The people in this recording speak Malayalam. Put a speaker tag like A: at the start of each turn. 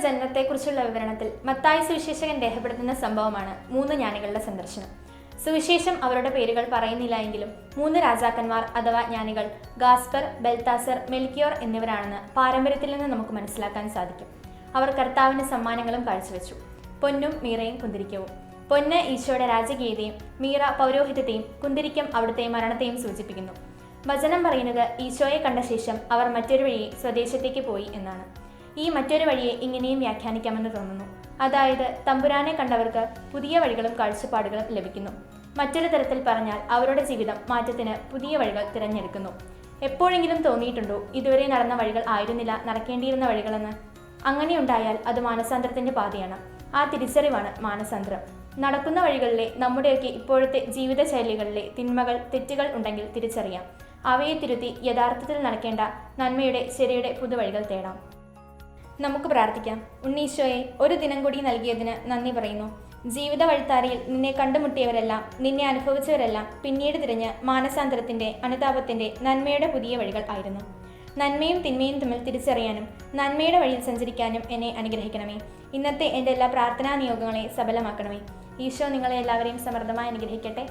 A: ജനനത്തെക്കുറിച്ചുള്ള വിവരണത്തിൽ മത്തായി സുവിശേഷകൻ രേഖപ്പെടുത്തുന്ന സംഭവമാണ് 3 ജ്ഞാനികളുടെ സന്ദർശനം. സുവിശേഷം അവരുടെ പേരുകൾ പറയുന്നില്ല എങ്കിലും 3 രാജാക്കന്മാർ അഥവാ ജ്ഞാനികൾ ഗാസ്പർ, ബെൽത്താസർ, മെൽക്കിയോർ എന്നിവരാണെന്ന് പാരമ്പര്യത്തിൽ നിന്ന് നമുക്ക് മനസ്സിലാക്കാൻ സാധിക്കും. അവർ കർത്താവിന് സമ്മാനങ്ങളും കാഴ്ചവെച്ചു. പൊന്നും മീറയും കുന്തിരിക്കവും. പൊന്ന് ഈശോയുടെ രാജകീയതയും മീറ പൗരോഹിത്യത്തെയും കുന്തിരിക്കം അവിടുത്തെ മരണത്തെയും സൂചിപ്പിക്കുന്നു. വചനം പറയുന്നത് ഈശോയെ കണ്ട ശേഷം അവർ മറ്റൊരു വഴിയെ സ്വദേശത്തേക്ക് പോയി എന്നാണ്. ഈ മറ്റൊരു വഴിയെ ഇങ്ങനെയും വ്യാഖ്യാനിക്കാമെന്ന് തോന്നുന്നു. അതായത് തമ്പുരാനെ കണ്ടവർക്ക് പുതിയ വഴികളും കാഴ്ചപ്പാടുകളും ലഭിക്കുന്നു. മറ്റൊരു തരത്തിൽ പറഞ്ഞാൽ അവരുടെ ജീവിതം മാറ്റത്തിന് പുതിയ വഴികൾ തിരഞ്ഞെടുക്കുന്നു. എപ്പോഴെങ്കിലും തോന്നിയിട്ടുണ്ടോ ഇതുവരെ നടന്ന വഴികൾ ആയിരുന്നില്ല നടക്കേണ്ടിയിരുന്ന വഴികളെന്ന്? അങ്ങനെയുണ്ടായാൽ അത് മാനസാന്തരത്തിന്റെ പാതയാണ്. ആ തിരിച്ചറിവാണ് മാനസാന്തരം. നടക്കുന്ന വഴികളിലെ നമ്മുടെയൊക്കെ ഇപ്പോഴത്തെ ജീവിതശൈലികളിലെ തിന്മകൾ, തെറ്റുകൾ ഉണ്ടെങ്കിൽ തിരിച്ചറിയാം. അവയെ തിരുത്തി യഥാർത്ഥത്തിൽ നടക്കേണ്ട നന്മയുടെ ശരിയുടെ പുതുവഴികൾ തേടാം. നമുക്ക് പ്രാർത്ഥിക്കാം. ഉണ്ണീശോയെ, ഒരു ദിനം കൂടി നൽകിയതിന് നന്ദി പറയുന്നു. ജീവിത വഴിത്താരയിൽ നിന്നെ കണ്ടുമുട്ടിയവരെല്ലാം, നിന്നെ അനുഭവിച്ചവരെല്ലാം പിന്നീട് തിരിഞ്ഞ് മാനസാന്തരത്തിന്റെ, അനുതാപത്തിന്റെ, നന്മയുടെ പുതിയ വഴികൾ ആയിരുന്നു. നന്മയും തിന്മയും തമ്മിൽ തിരിച്ചറിയാനും നന്മയുടെ വഴിയിൽ സഞ്ചരിക്കാനും എന്നെ അനുഗ്രഹിക്കണമേ. ഇന്നത്തെ എൻ്റെ എല്ലാ പ്രാർത്ഥനാ നിയോഗങ്ങളെ സഫലമാക്കണമേ. ഈശോ നിങ്ങളെ എല്ലാവരെയും സമൃദ്ധമായി അനുഗ്രഹിക്കട്ടെ.